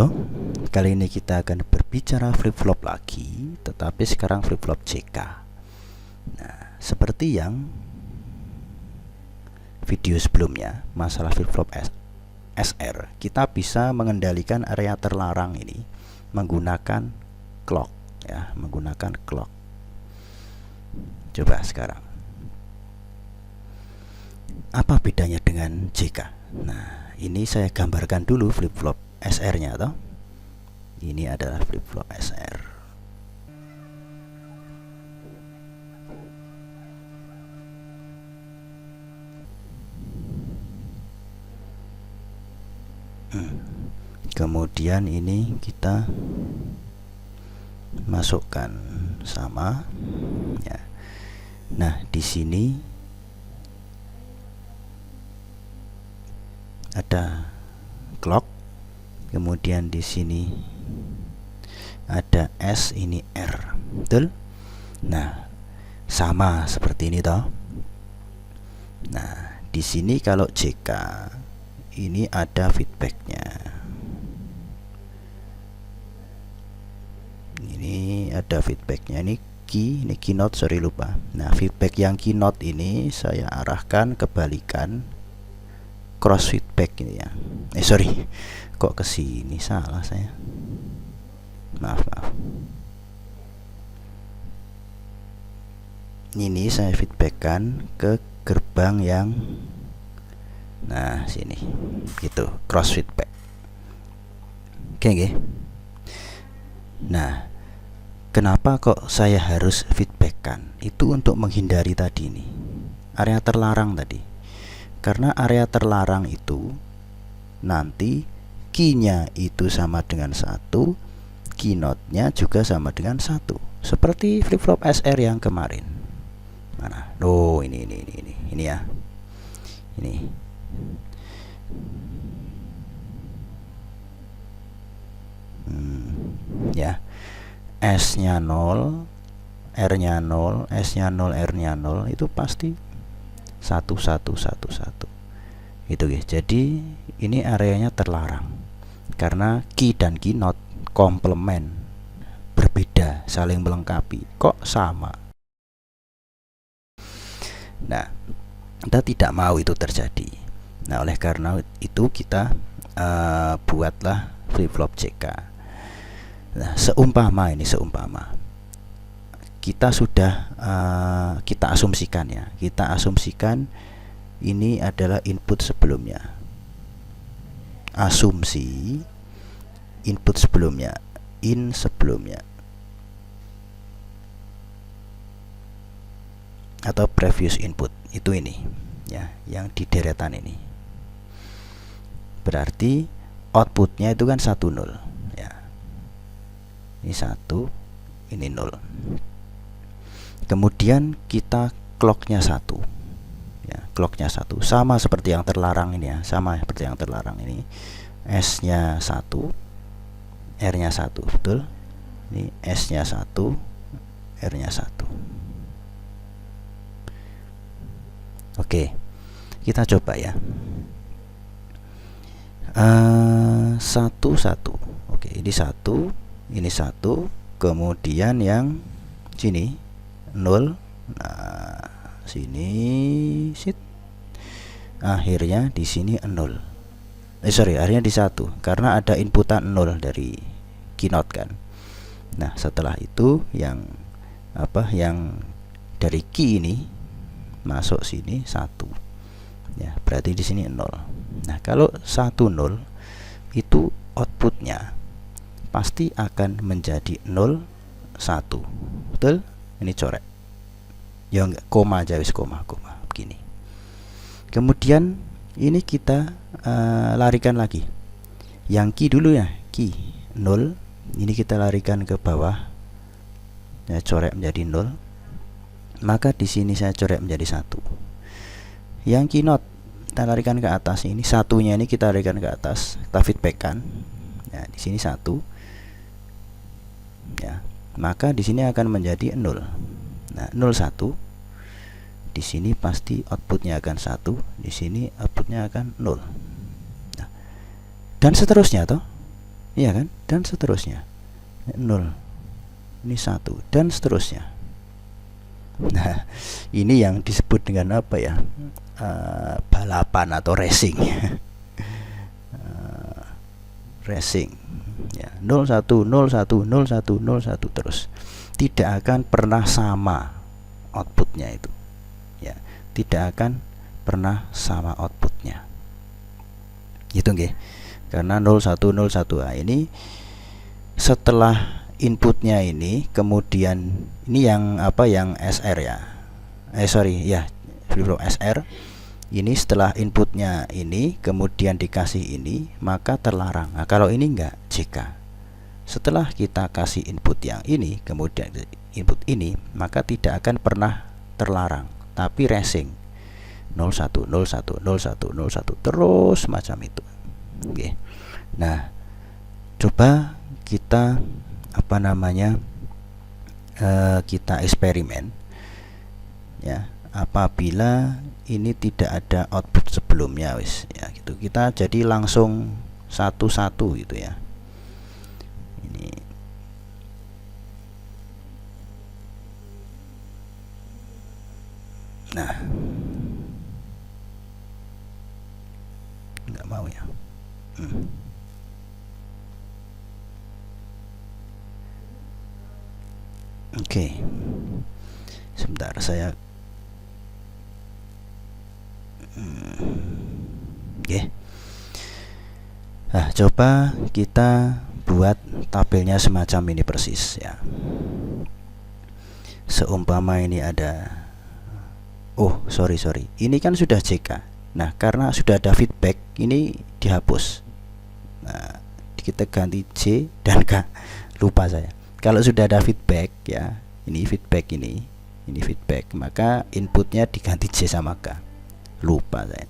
Halo, kali ini kita akan berbicara flip-flop lagi, tetapi sekarang flip-flop JK. Nah, seperti yang video sebelumnya, masalah flip-flop SR, kita bisa mengendalikan area terlarang ini menggunakan clock, ya, menggunakan clock. Coba sekarang, apa bedanya dengan JK? Nah, ini saya gambarkan dulu flip-flop SR-nya, toh. Ini adalah flip-flop SR. Kemudian ini kita masukkan sama, ya. Nah, di sini ada clock, kemudian di sini ada S, ini R, betul? Nah, sama seperti ini toh. Nah, di sini kalau JK ini ada feedbacknya. Ini ada feedbacknya. Ini keynote, sorry lupa. Nah, feedback yang keynote ini saya arahkan kebalikan cross feedback ini ya. Sorry, kok ke sini, salah saya. Maaf. Ini saya feedbackkan ke gerbang yang, nah sini, gitu, cross feedback. Oke. Nah, kenapa kok saya harus feedbackkan? Itu untuk menghindari tadi nih, area terlarang tadi. Karena area terlarang itu nanti key-nya itu sama dengan 1, keynote-nya juga sama dengan 1. Seperti flip-flop SR yang kemarin. Mana? Oh, ini ya. Ini. Ya. S-nya 0, R-nya 0, S-nya 0, R-nya 0, itu pasti 1. Gitu guys. Jadi ini areanya terlarang karena key dan keynote komplement, berbeda, saling melengkapi. Kok sama? Nah, kita tidak mau itu terjadi. Nah, oleh karena itu kita buatlah flip-flop JK. Nah, seumpama kita sudah kita asumsikan ya, kita asumsikan ini adalah input sebelumnya. Asumsi input sebelumnya, in sebelumnya, atau previous input, itu ini ya, yang di deretan ini. Berarti outputnya itu kan 1 0 ya. Ini 1, ini 0. Kemudian kita clocknya 1 ya, clocknya 1 sama seperti yang terlarang ini ya, sama seperti yang terlarang ini. S nya 1, R nya 1, betul. Ini S nya 1, R nya 1. Oke, kita coba ya. 1 1. Oke, ini 1, ini 1. Kemudian yang sini 0. Nah, sini sit. Akhirnya di sini 0. Akhirnya di 1 karena ada inputan 0 dari keynote kan. Nah, setelah itu yang yang dari key ini masuk sini 1. Ya, berarti di sini 0. Nah, kalau 1 0 itu outputnya pasti akan menjadi 0 1. Betul? Ini coret. Ya enggak, koma aja wis, koma begini. Kemudian ini kita larikan lagi. Yang key dulu ya, key 0. Ini kita larikan ke bawah. Ya, coret menjadi 0. Maka di sini saya coret menjadi 1. Yang keynote kita larikan ke atas, ini satunya ini kita larikan ke atas, kita feedbackkan. Ya, di sini 1. Ya, maka di sini akan menjadi 0. Nah, 0 1. Di sini pasti outputnya akan 1, di sini outputnya akan 0. Nah, dan seterusnya toh. iya kan, dan seterusnya. 0, ini 1, dan seterusnya. Nah, ini yang disebut dengan apa ya, balapan atau racing. Racing ya, 01 01 01 01 terus, tidak akan pernah sama outputnya itu ya, tidak akan pernah sama outputnya gitu nggih. Karena 0101 ini setelah inputnya ini, kemudian ini yang apa, yang SR ya, SR ini setelah inputnya ini kemudian dikasih ini, maka terlarang. Nah, kalau ini enggak, jika setelah kita kasih input yang ini kemudian input ini, maka tidak akan pernah terlarang, tapi racing 01 01 01 01 terus macam itu. Oke. Nah, coba kita apa namanya, kita eksperimen ya, apabila ini tidak ada output sebelumnya wis ya gitu, kita jadi langsung satu-satu gitu ya. Ini nah, nggak mau ya. Oke. Sebentar saya Oke. Nah, coba kita buat tabelnya semacam ini persis ya. Seumpama ini ada, sorry, ini kan sudah JK. Nah, karena sudah ada feedback, ini dihapus. Nah, kita ganti J dan K. Lupa saya. Kalau sudah ada feedback ya, ini feedback, ini feedback, maka inputnya diganti J sama K. Lupa saya.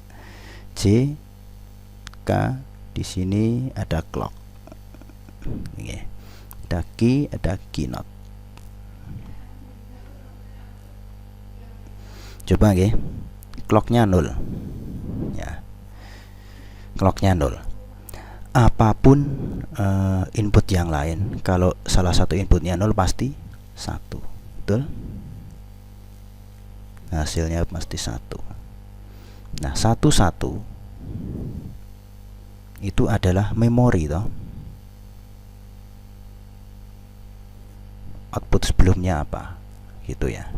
J, K, di sini ada clock. Oke. Ada key, ada keynote. Coba nggih. Clocknya 0. Ya. Clocknya 0. Apapun input yang lain, kalau salah satu inputnya 0 pasti 1. Betul? Hasilnya pasti 1. Nah, 11 itu adalah memori toh. Output sebelumnya apa? Gitu ya.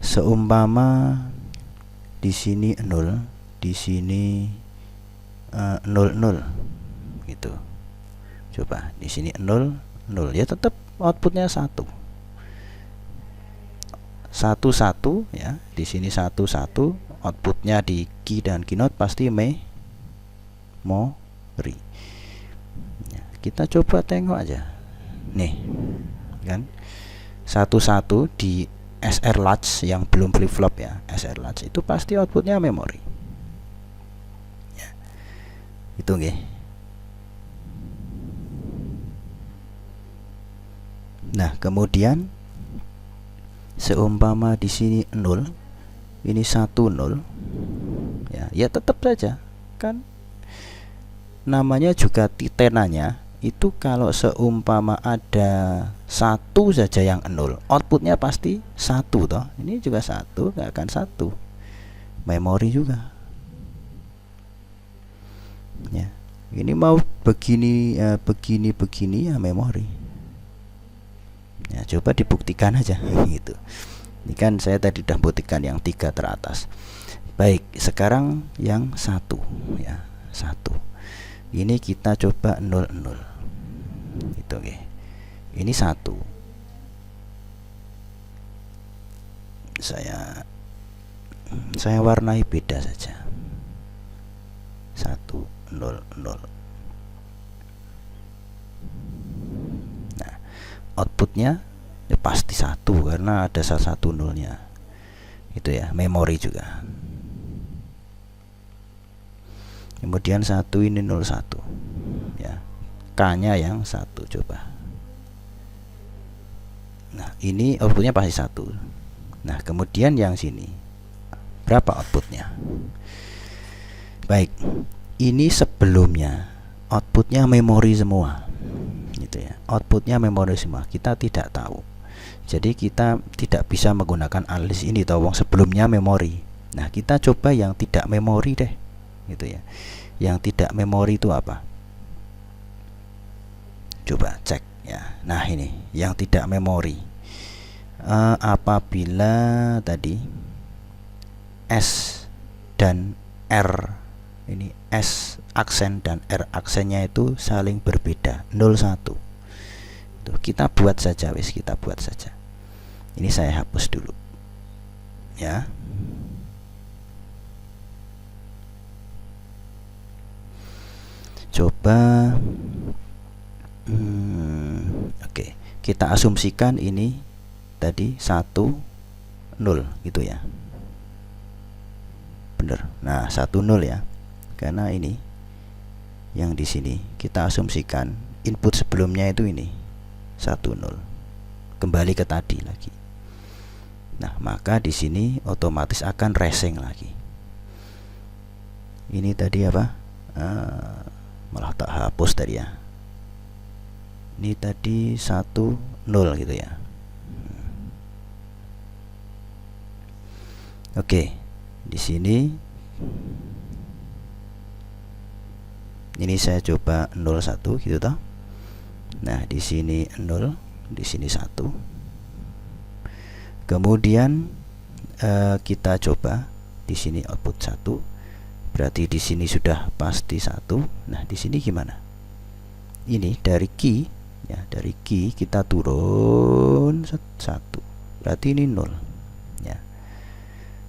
Seumpama di sini 0, di sini 00 gitu. Coba di sini 0 0 ya, tetap outputnya 1. 11 ya, di sini 11, outputnya di key dan keynote pasti memori. Ya, kita coba tengok aja. Nih, kan 11 di SR latch yang belum flip flop ya, SR latch itu pasti outputnya memori. Ya, itu nggih. Nah, kemudian seumpama di sini 0, ini 10 ya, ya tetap saja kan, namanya juga titenanya itu, kalau seumpama ada 1 saja yang 0, outputnya pasti 1 toh. Ini juga 1, nggak akan 1. Memori juga ya. Ini mau begini begini ya memori. Ya, coba dibuktikan aja gitu. Ini kan saya tadi sudah buktikan yang 3 teratas. Baik, sekarang yang 1 ya, 1. Ini kita coba 00. Gitu oke. Ini 1. Saya warnai beda saja. 1 0 0. Nah, outputnya ya pasti 1 karena ada salah satu nolnya. Itu ya, memori juga. Kemudian 1 ini 01 ya, K-nya yang 1 coba. Nah, ini outputnya pasti 1. Nah, kemudian yang sini berapa outputnya? Baik, ini sebelumnya outputnya memori semua, gitu ya. Outputnya memori semua, kita tidak tahu. Jadi kita tidak bisa menggunakan analisis ini toh, wong sebelumnya memori. Nah, kita coba yang tidak memori deh, gitu ya. Yang tidak memori itu apa? Coba cek ya. Nah, ini yang tidak memori. Apabila tadi S dan R, ini S aksen dan R aksennya itu saling berbeda, 01. Tuh, kita buat saja wis, kita buat saja. Ini saya hapus dulu. Ya. Coba oke, kita asumsikan ini tadi 1 0 gitu ya. Bener. Nah, 1 0 ya. Karena ini yang di sini kita asumsikan input sebelumnya itu ini 1 0. Kembali ke tadi lagi. Nah, maka di sini otomatis akan racing lagi. Ini tadi apa? Malah tak hapus tadi ya. Ini tadi 1 0 gitu ya. Oke, di sini ini saya coba 01 gitu toh. Nah, di sini 0, di sini 1. Kemudian kita coba di sini output 1. Berarti di sini sudah pasti 1. Nah, di sini gimana? Ini dari key ya, dari key kita turun 1. Berarti ini 0.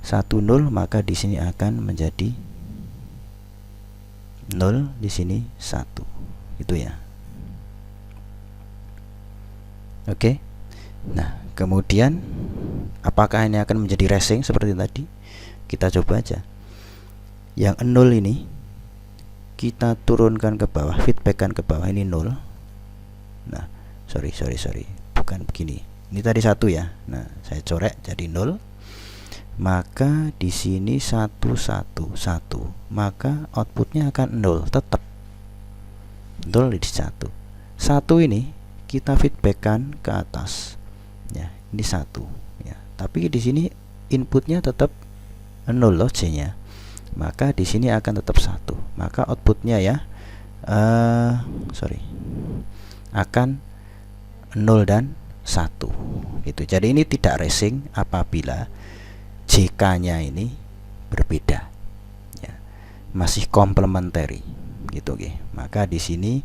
1 0, maka di sini akan menjadi 0, di sini 1. Itu ya. Oke. Nah, kemudian apakah ini akan menjadi racing seperti tadi? Kita coba aja. Yang 0 ini kita turunkan ke bawah, feedbackkan ke bawah, ini 0. Nah, sorry. Bukan begini. Ini tadi 1 ya. Nah, saya corek jadi 0. Maka di sini 1 1 1, maka outputnya akan 0 tetap. 0 di 1. 1 ini kita feedbackkan ke atas. Ya, ini 1 ya. Tapi di sini inputnya tetap 0 loh C-nya. Maka di sini akan tetap 1. Maka outputnya ya akan 0 dan 1 gitu. Jadi ini tidak racing apabila JK-nya ini berbeda ya. Masih komplementari gitu oke. Maka di sini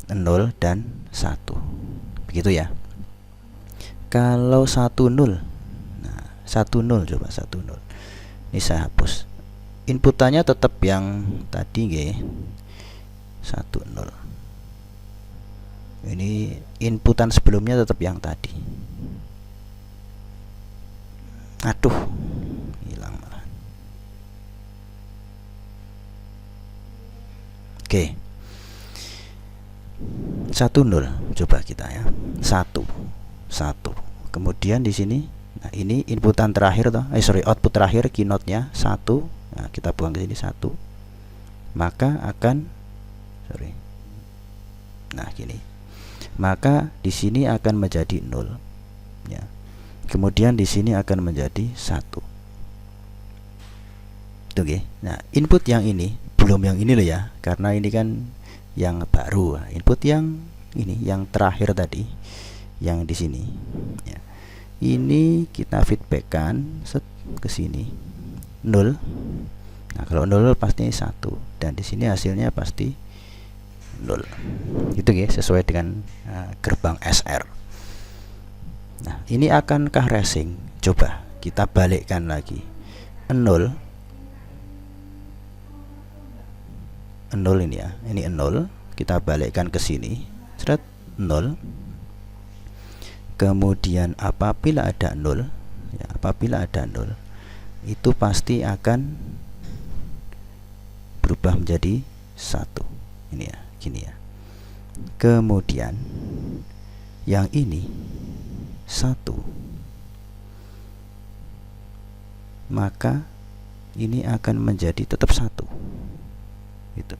0 dan 1. Begitu ya. Kalau 1 0. Nah, 1 0 coba 1 0. Ini saya hapus. Inputannya tetap yang tadi nggih. 1 0. Ini inputan sebelumnya tetap yang tadi. Aduh, hilang malah. Oke. 1 0 coba kita ya. 1 1. Kemudian di sini, nah ini inputan terakhir toh. Output terakhir keynote-nya 1. Nah, kita buang ke sini 1. Maka akan Nah, gini. Maka di sini akan menjadi 0 ya. Kemudian di sini akan menjadi 1. Oke. Okay. Nah, input yang ini belum yang ini loh ya, karena ini kan yang baru. Input yang ini, yang terakhir tadi, yang di sini. Ya. Ini kita feedbackkan ke sini 0. Nah, kalau 0 pasti 1 dan di sini hasilnya pasti 0. Itu ya, sesuai dengan gerbang SR. Nah, ini akankah racing? Coba kita balikkan lagi. 0 ini ya. Ini 0, kita balikkan ke sini. 0. Kemudian apabila ada 0, ya, apabila ada 0, itu pasti akan berubah menjadi 1. Ini ya, gini ya. Kemudian yang ini 1, maka ini akan menjadi tetap 1 gitu.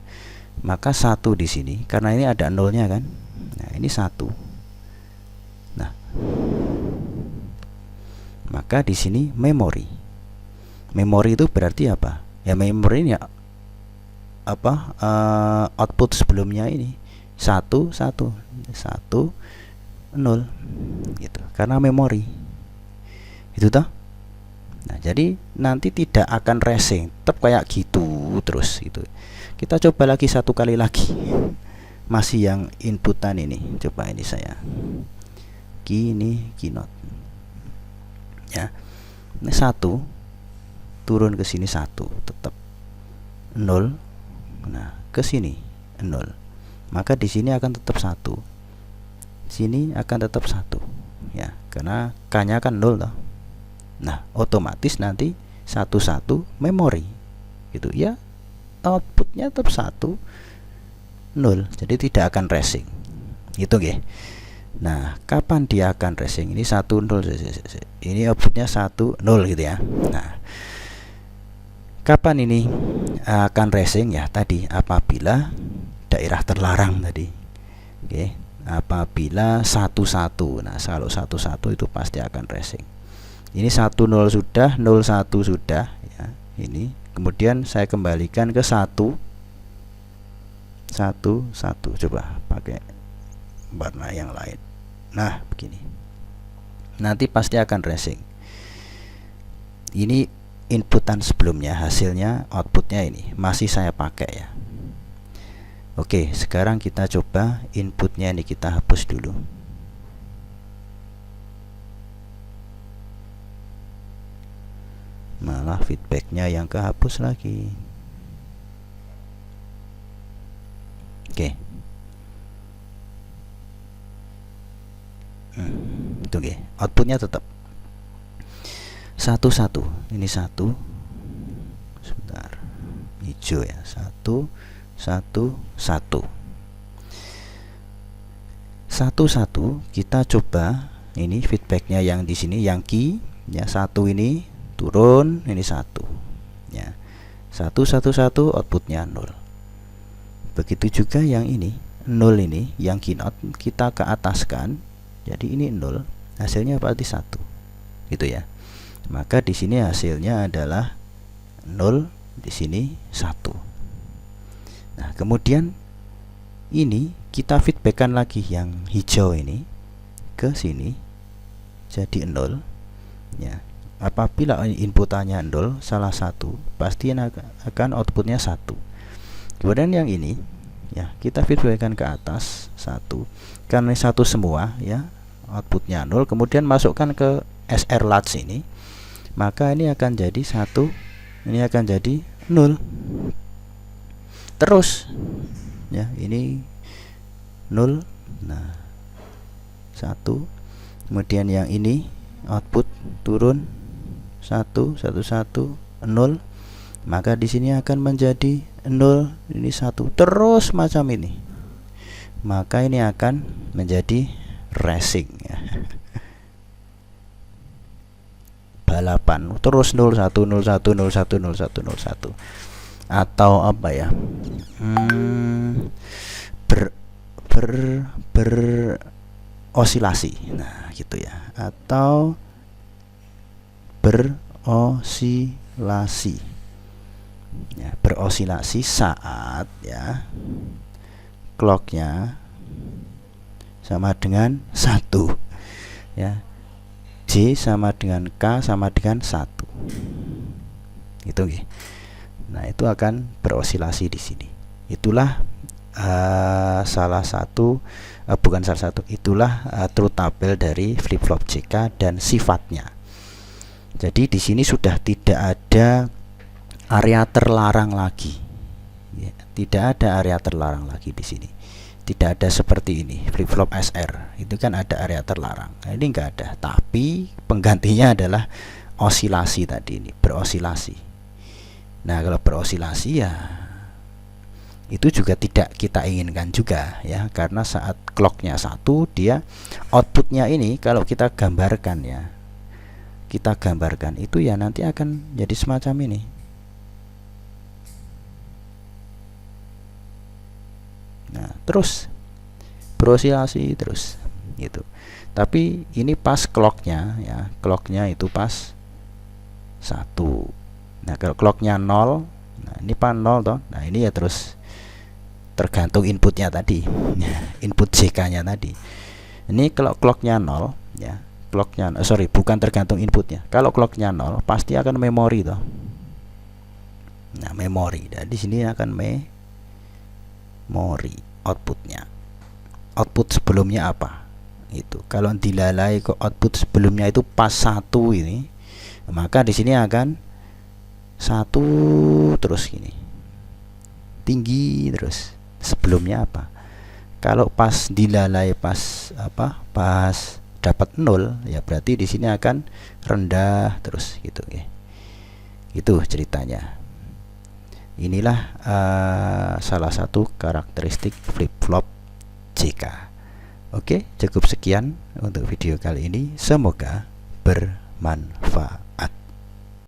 maka 1 di sini karena ini ada nolnya kan. Nah, ini 1. Nah, maka di sini memori. Memori itu berarti apa? Ya memori ini ya apa output sebelumnya ini 1 1 1 0 gitu. Karena memori. Itu toh. Nah, jadi nanti tidak akan racing, tetap kayak gitu terus itu. Kita coba lagi satu kali lagi. Masih yang inputan ini. Coba ini saya. Kini keynote. Ya. Ini 1 turun ke sini 1 tetap 0. Nah, ke sini 0. Maka di sini akan tetap 1. Sini akan tetap 1. Ya, karena K-nya kan 0 toh. Nah, otomatis nanti 1 memori gitu ya, outputnya tetap 1 0, jadi tidak akan racing gitu nggih. Nah, kapan dia akan racing? Ini 1 0, ini outputnya 1 0 gitu ya. Nah, kapan ini akan racing ya? Tadi apabila daerah terlarang tadi. Oke, apabila 1 1. Nah, kalau 1 1 itu pasti akan racing. Ini 1 0 sudah, 0 1 sudah ya. Ini kemudian saya kembalikan ke 1 1 1. Coba pakai warna yang lain. Nah, begini. Nanti pasti akan racing. Ini inputan sebelumnya, hasilnya outputnya ini masih saya pakai ya. Oke, sekarang kita coba inputnya ini kita hapus dulu. Malah feedbacknya yang kehapus lagi. Oke. Itu oke. Outputnya tetap 1 1. Ini 1. Sebentar. Hijau ya. 1 1 1. 1 1 kita coba ini feedbacknya yang di sini yang key ya, 1 ini turun, ini 1 ya. 1 1 1 outputnya 0. Begitu juga yang ini 0 ini yang keynote kita ke ataskan, jadi ini 0, hasilnya berarti 1 gitu ya. Maka di sini hasilnya adalah 0, di sini 1. Nah, kemudian ini kita feedbackkan lagi yang hijau ini ke sini jadi 0 ya. Apabila inputannya 0 salah satu, pasti akan outputnya 1. Kemudian yang ini ya, kita feedbackkan ke atas 1. Karena 1 semua ya, outputnya 0. Kemudian masukkan ke SR latch ini, maka ini akan jadi 1, ini akan jadi 0. Terus ya, ini 0. Nah, 1. Kemudian yang ini output turun 1 1 1 0, maka di sini akan menjadi 0, ini 1, terus macam ini. Maka ini akan menjadi racing ya. Balapan terus 0 1 0 1 0 1 0 1 0 1. Atau apa ya? Berosilasi. Nah, gitu ya. Atau berosilasi ya, berosilasi saat ya clocknya sama dengan 1 ya, J sama dengan K sama dengan 1 gitu okay. Nah, itu akan berosilasi di sini. Itulah salah satu bukan salah satu, itulah truth table dari flip flop JK dan sifatnya. Jadi di sini sudah tidak ada area terlarang lagi. Ya, tidak ada area terlarang lagi di sini. Tidak ada seperti ini flip flop SR. Itu kan ada area terlarang. Nah, ini enggak ada. Tapi penggantinya adalah osilasi tadi ini, berosilasi. Nah, kalau berosilasi ya itu juga tidak kita inginkan juga ya, karena saat clocknya 1 dia outputnya ini kalau kita gambarkan ya, kita gambarkan itu ya nanti akan jadi semacam ini. terus beroscilasi terus gitu. Tapi ini pas clocknya ya, clocknya itu pas 1. Nah kalau clocknya 0, nah ini pas 0 toh, nah ini ya terus tergantung inputnya tadi input JK nya tadi. Ini kalau clocknya 0 ya, clocknya bukan tergantung inputnya. Kalau clocknya 0 pasti akan memori toh. Nah memori, dan di sini akan memori outputnya. Output sebelumnya apa itu? Kalau dilalai ke output sebelumnya itu pas 1 ini, maka di sini akan 1 terus gini tinggi terus. Sebelumnya apa? Kalau pas dilalai pas apa? Pas dapat 0 ya berarti di sini akan rendah terus gitu ya. Itu ceritanya. Inilah salah satu karakteristik flip-flop JK. Oke, cukup sekian untuk video kali ini. Semoga bermanfaat.